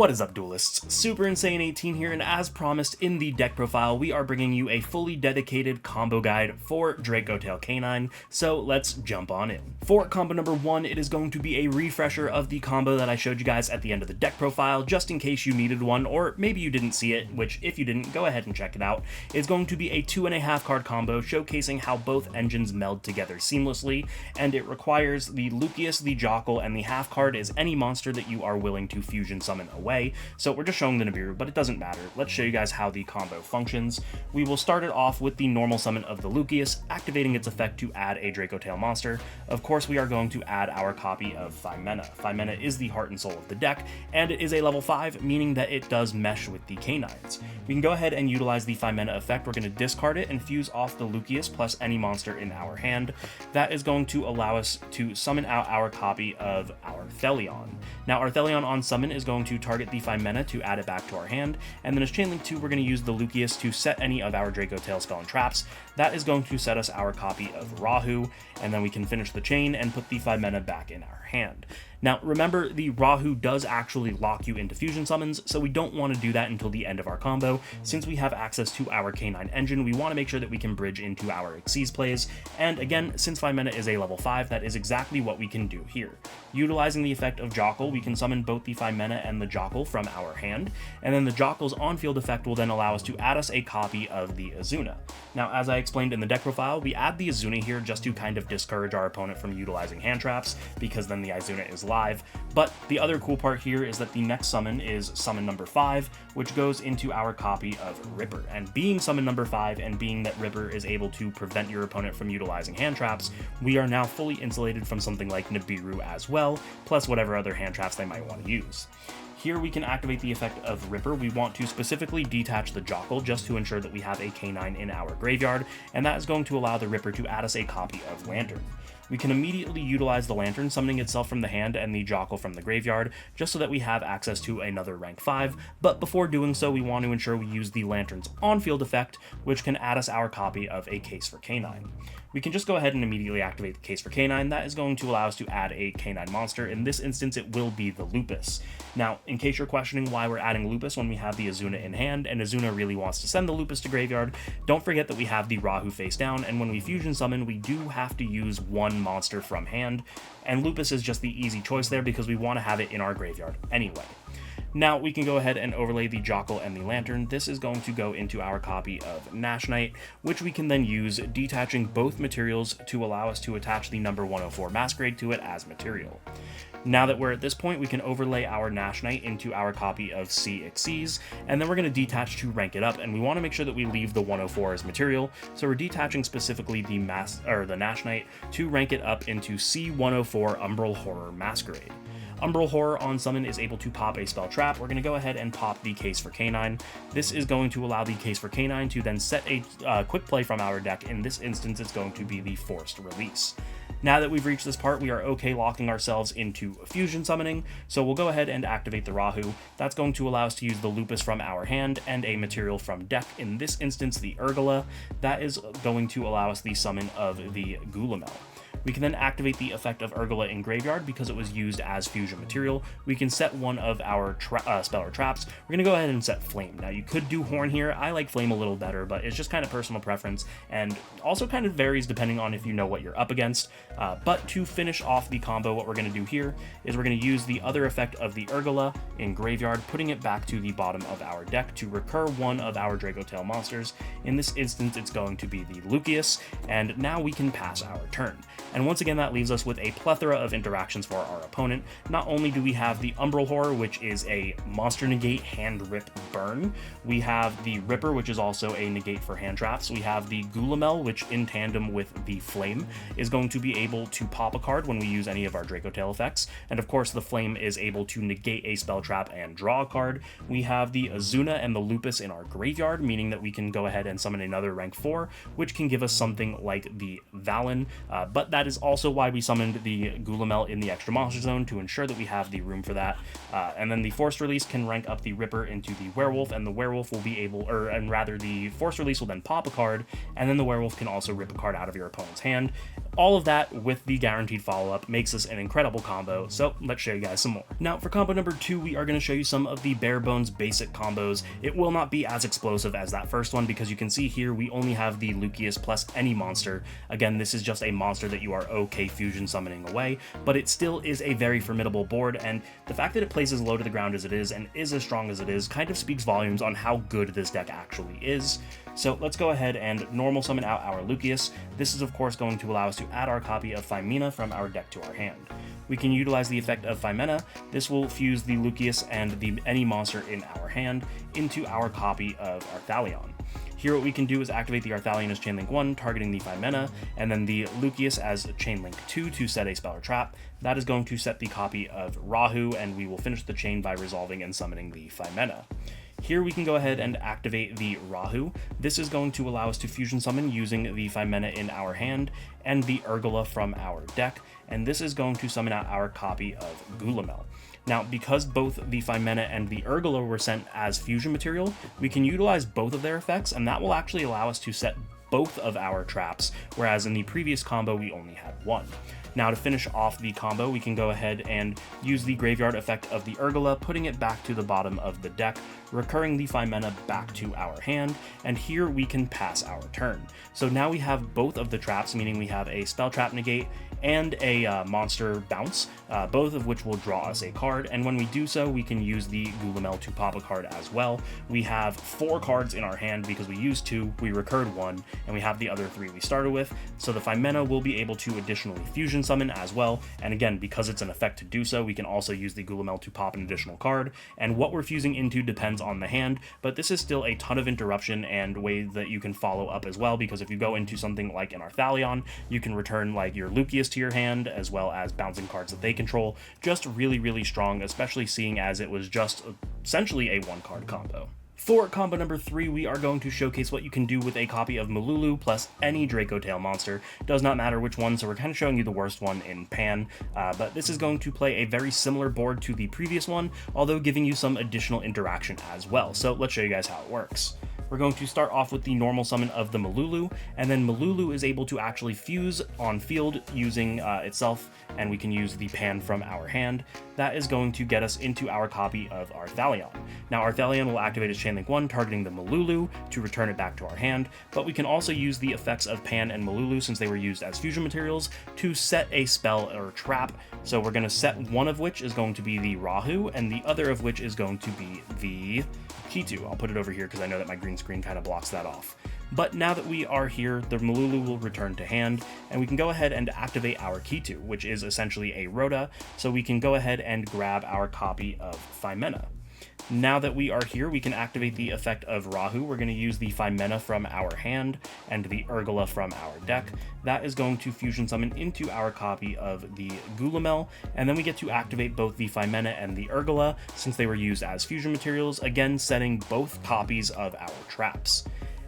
What is up, Duelists? Super Insane 18 here, and as promised in the deck profile, we are bringing you a fully dedicated combo guide for Dracotail Canine, so let's jump on in. For combo number 1, it is going to be a refresher of the combo that I showed you guys at the end of the deck profile, just in case you needed one, or maybe you didn't see it, which if you didn't, go ahead and check it out. It's going to be a 2.5 card combo showcasing how both engines meld together seamlessly, and it requires the Lucius, the Dracotail, and the half card is any monster that you are willing to fusion summon away. So we're just showing the Nibiru, but it doesn't matter. Let's show you guys how the combo functions. We will start it off with the normal summon of the Lucius, activating its effect to add a Dracotail monster. Of course, we are going to add our copy of Fimena. Fimena is the heart and soul of the deck, and it is a level 5, meaning that it does mesh with the canines. We can go ahead and utilize the Fimena effect. We're going to discard it and fuse off the Lucius plus any monster in our hand. That is going to allow us to summon out our copy of our Thelion. Now, our Thelion on summon is going to target the Fimena to add it back to our hand, and then as Chain Link 2, we're going to use the Lucius to set any of our Dracotail spell and traps. That is going to set us our copy of Rahu, and then we can finish the chain and put the Fimena back in our hand. Now, remember, the Rahu does actually lock you into fusion summons, so we don't want to do that until the end of our combo. Since we have access to our Canine engine, we want to make sure that we can bridge into our Xyz plays, and again, since Fimena is a level 5, that is exactly what we can do here. Utilizing the effect of Dracotail, we can summon both the Fimena and the Dracotail from our hand, and then the Dracotail's on-field effect will then allow us to add us a copy of the Azuna. Now, as I explained in the deck profile, we add the Azuna here just to kind of discourage our opponent from utilizing hand traps, because then the Azuna is live. But the other cool part here is that the next summon is summon number 5, which goes into our copy of Ripper. And being summon number 5, and being that Ripper is able to prevent your opponent from utilizing hand traps, we are now fully insulated from something like Nibiru as well, plus whatever other hand traps they might want to use. Here we can activate the effect of Ripper. We want to specifically detach the Dracotail just to ensure that we have a canine in our graveyard, and that is going to allow the Ripper to add us a copy of Lantern. We can immediately utilize the Lantern, summoning itself from the hand and the Dracotail from the graveyard, just so that we have access to another rank 5, but before doing so, we want to ensure we use the Lantern's on-field effect, which can add us our copy of a Case for Canine. We can just go ahead and immediately activate the Case for Canine. That is going to allow us to add a canine monster. In this instance, it will be the Lupus. Now, in case you're questioning why we're adding Lupus when we have the Azuna in hand, and Azuna really wants to send the Lupus to graveyard, don't forget that we have the Rahu face down, and when we fusion summon, we do have to use one monster from hand, and Lupus is just the easy choice there because we want to have it in our graveyard anyway. Now we can go ahead and overlay the Dracotail and the Lantern. This is going to go into our copy of Nash Knight, which we can then use detaching both materials to allow us to attach the number 104 Masquerade to it as material. Now that we're at this point, we can overlay our Nash Knight into our copy of Xyz, and then we're going to detach to rank it up, and we want to make sure that we leave the 104 as material, so we're detaching specifically the Nash Knight to rank it up into C104 Umbral Horror Masquerade. Umbral Horror on summon is able to pop a spell trap. We're going to go ahead and pop the Case for Canine. This is going to allow the Case for Canine to then set a quick play from our deck. In this instance, it's going to be the Forced Release. Now that we've reached this part, we are okay locking ourselves into fusion summoning, so we'll go ahead and activate the Rahu. That's going to allow us to use the Lupus from our hand and a material from deck, in this instance the Urgala. That is going to allow us the summon of the Gulamel. We can then activate the effect of Urgala in graveyard because it was used as fusion material. We can set one of our spell or traps. We're going to go ahead and set Flame. Now, you could do Horn here. I like Flame a little better, but it's just kind of personal preference, and also kind of varies depending on if you know what you're up against. But to finish off the combo, what we're going to do here is we're going to use the other effect of the Urgala in graveyard, putting it back to the bottom of our deck to recur one of our Dracotail monsters. In this instance, it's going to be the Lucius, and now we can pass our turn. And once again, that leaves us with a plethora of interactions for our opponent. Not only do we have the Umbral Horror, which is a monster negate hand rip burn, we have the Ripper, which is also a negate for hand traps, we have the Gulamel, which in tandem with the Flame is going to be able to pop a card when we use any of our Dracotail effects, and of course the Flame is able to negate a spell trap and draw a card. We have the Azuna and the Lupus in our graveyard, meaning that we can go ahead and summon another rank 4, which can give us something like the Valen, but that That is also why we summoned the Gulamel in the extra monster zone, to ensure that we have the room for that. And then the forced release can rank up the Ripper into the Werewolf, and the Werewolf will be able, and rather the forced release will then pop a card, and then the Werewolf can also rip a card out of your opponent's hand. All of that with the guaranteed follow-up makes this an incredible combo, so let's show you guys some more. Now for combo number 2, we are going to show you some of the bare bones basic combos. It will not be as explosive as that first one, because you can see here we only have the Lucius plus any monster. Again, this is just a monster that you are okay fusion summoning away, but it still is a very formidable board, and the fact that it plays as low to the ground as it is and is as strong as it is kind of speaks volumes on how good this deck actually is. So let's go ahead and normal summon out our Lucius. This is of course going to allow us to add our copy of Phimena from our deck to our hand. We can utilize the effect of Phimena. This will fuse the Lucius and the any monster in our hand into our copy of Arthalion. Here what we can do is activate the Arthalion as Chainlink 1, targeting the Phimena, and then the Lucius as Chainlink 2 to set a spell or trap. That is going to set the copy of Rahu, and we will finish the chain by resolving and summoning the Phimena. Here we can go ahead and activate the Rahu. This is going to allow us to fusion summon using the Phimena in our hand and the Urgula from our deck, and this is going to summon out our copy of Gulamel. Now, because both the Phimena and the Urgula were sent as fusion material, we can utilize both of their effects, and that will actually allow us to set both of our traps, whereas in the previous combo we only had one. Now to finish off the combo, we can go ahead and use the graveyard effect of the Urgula, putting it back to the bottom of the deck, recurring the Phimena back to our hand, and here we can pass our turn. So now we have both of the traps, meaning we have a spell trap negate and a monster bounce, both of which will draw us a card, and when we do so, we can use the Gulamel to pop a card as well. We have 4 cards in our hand because we used 2, we recurred 1, and we have the other 3 we started with, so the Phimena will be able to additionally fusion summon as well, and again, because it's an effect to do so, we can also use the Gulamel to pop an additional card, and what we're fusing into depends on the hand, but this is still a ton of interruption and ways that you can follow up as well, because if you go into something like an Arthalion, you can return like your Lucius to your hand, as well as bouncing cards that they control. Just really, really strong, especially seeing as it was just essentially a 1-card combo. For combo number 3, we are going to showcase what you can do with a copy of Mulu plus any Dracotail monster. Does not matter which one, so we're kind of showing you the worst one in Pan, but this is going to play a very similar board to the previous one, although giving you some additional interaction as well. So let's show you guys how it works. We're going to start off with the normal summon of the Mulu, and then Mulu is able to actually fuse on field using itself, and we can use the Pan from our hand. That is going to get us into our copy of Arthalion. Now Arthalion will activate as Chainlink 1, targeting the Mulu to return it back to our hand, but we can also use the effects of Pan and Mulu, since they were used as fusion materials, to set a spell or trap. So we're going to set one of which is going to be the Rahu, and the other of which is going to be the Kitu. I'll put it over here because I know that my green screen kind of blocks that off. But now that we are here, the Mulu will return to hand, and we can go ahead and activate our Kitu, which is essentially a Rhoda, so we can go ahead and grab our copy of Phimena. Now that we are here, we can activate the effect of Rahu. We're going to use the Phimena from our hand and the Urgula from our deck. That is going to fusion summon into our copy of the Gulamel, and then we get to activate both the Phimena and the Urgula, since they were used as fusion materials, again setting both copies of our traps.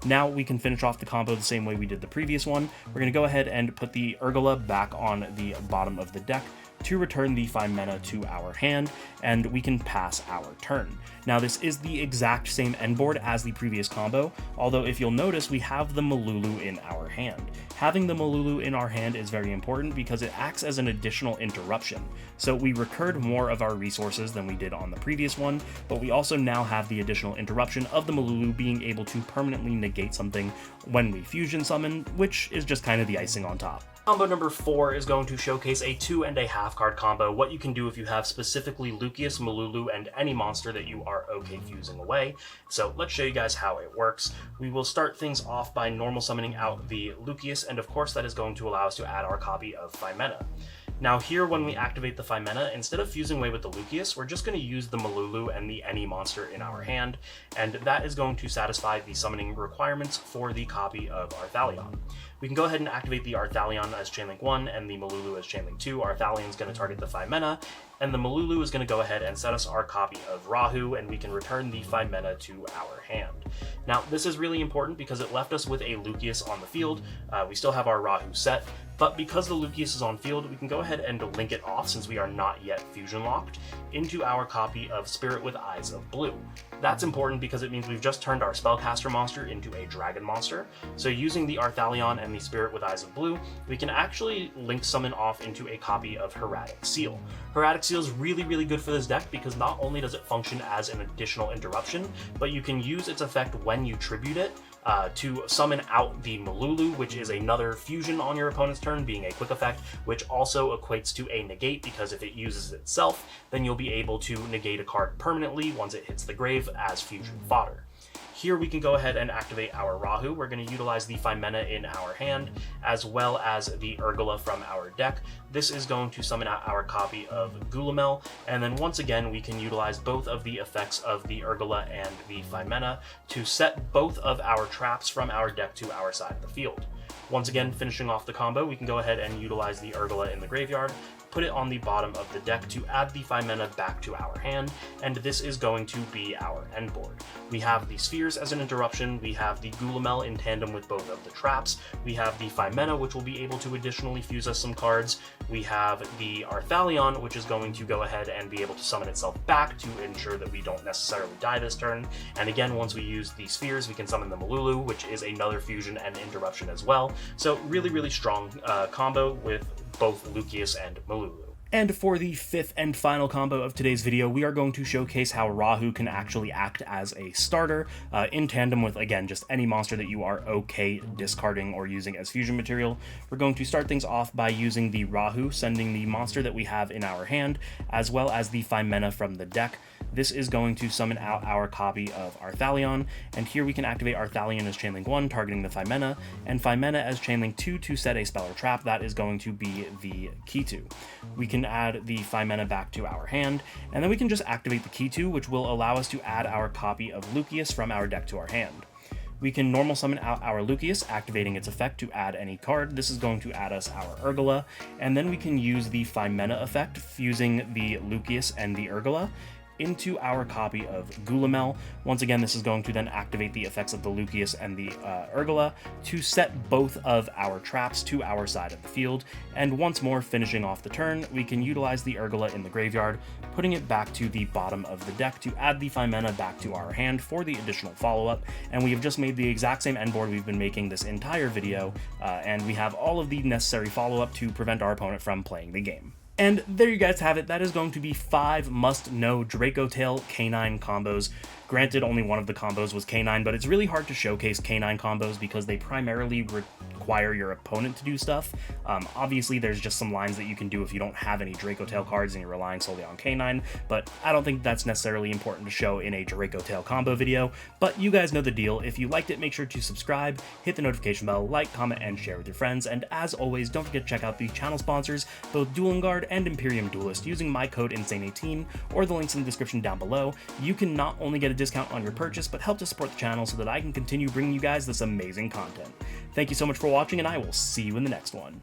Now we can finish off the combo the same way we did the previous one. We're going to go ahead and put the Urgula back on the bottom of the deck to return the Phimena to our hand, and we can pass our turn. Now this is the exact same end board as the previous combo, although if you'll notice we have the Mulu in our hand. Having the Mulu in our hand is very important because it acts as an additional interruption. So we recurred more of our resources than we did on the previous one, but we also now have the additional interruption of the Mulu being able to permanently negate something when we fusion summon, which is just kind of the icing on top. Combo number 4 is going to showcase a 2.5 card combo, what you can do if you have specifically Lucius, Mulu, and any monster that you are okay fusing away. So let's show you guys how it works. We will start things off by normal summoning out the Lucius, and of course that is going to allow us to add our copy of Phimena. Now here, when we activate the Phimena, instead of fusing away with the Lucius, we're just going to use the Mulu and the any monster in our hand, and that is going to satisfy the summoning requirements for the copy of Arthalion. We can go ahead and activate the Arthalion as Chainlink 1 and the Mulu as Chainlink 2. Arthalion's going to target the 5 mana, and the Mulu is going to go ahead and set us our copy of Rahu, and we can return the 5 mana to our hand. Now, this is really important because it left us with a Lucius on the field. We still have our Rahu set, but because the Lucius is on field, we can go ahead and link it off, since we are not yet fusion locked, into our copy of Spirit with Eyes of Blue. That's important because it means we've just turned our spellcaster monster into a dragon monster. So using the Arthalion and the Spirit with Eyes of Blue, we can actually link summon off into a copy of Hieratic Seal. Hieratic Seal is really, really good for this deck because not only does it function as an additional interruption, but you can use its effect when you tribute it to summon out the Mulu, which is another fusion on your opponent's turn, being a quick effect, which also equates to a negate, because if it uses itself, then you'll be able to negate a card permanently once it hits the grave as fusion fodder. Here we can go ahead and activate our Rahu. We're going to utilize the 5 mana in our hand, as well as the Urgula from our deck. This is going to summon out our copy of Gulamel, and then once again we can utilize both of the effects of the Urgula and the 5 mana to set both of our traps from our deck to our side of the field. Once again, finishing off the combo, we can go ahead and utilize the Urgula in the graveyard, put it on the bottom of the deck to add the 5 mana back to our hand, and this is going to be our end board. We have the Spheres as an interruption, we have the Gulamel in tandem with both of the traps, we have the 5 mana, which will be able to additionally fuse us some cards, we have the Arthalion, which is going to go ahead and be able to summon itself back to ensure that we don't necessarily die this turn, and again, once we use the Spheres, we can summon the Mulu, which is another fusion and interruption as well. So really, really strong combo with both Lucius and Mulu. And for the 5th and final combo of today's video, we are going to showcase how Rahu can actually act as a starter in tandem with, again, just any monster that you are okay discarding or using as fusion material. We're going to start things off by using the Rahu, sending the monster that we have in our hand, as well as the 5 mana from the deck. This is going to summon out our copy of Arthalion, and here we can activate Arthalion as Chainlink 1, targeting the 5 mana, and 5 mana as Chainlink 2 to set a spell or trap. That is going to be the key 2. We can add the 5 mana back to our hand, and then we can just activate the key 2, which will allow us to add our copy of Lucius from our deck to our hand. We can normal summon out our Lucius, activating its effect to add any card. This is going to add us our Urgula, and then we can use the 5 mana effect, fusing the Lucius and the Urgula into our copy of Gulamel. Once again, this is going to then activate the effects of the Lucius and the Urgula to set both of our traps to our side of the field, and once more finishing off the turn, we can utilize the Urgula in the graveyard, putting it back to the bottom of the deck to add the 5 mana back to our hand for the additional follow-up, and we have just made the exact same end board we've been making this entire video, and we have all of the necessary follow-up to prevent our opponent from playing the game. And there you guys have it. That is going to be 5 must-know Dracotail Canine combos. Granted, only one of the combos was Canine, but it's really hard to showcase Canine combos because they primarily require your opponent to do stuff. Obviously, there's just some lines that you can do if you don't have any Dracotail cards and you're relying solely on Canine, but I don't think that's necessarily important to show in a Dracotail combo video. But you guys know the deal. If you liked it, make sure to subscribe, hit the notification bell, like, comment, and share with your friends. And as always, don't forget to check out the channel sponsors, both Dueling Guard and Imperium Duelist, using my code INSANE18 or the links in the description down below. You can not only get a discount on your purchase, but help to support the channel so that I can continue bringing you guys this amazing content. Thank you so much for watching, and I will see you in the next one.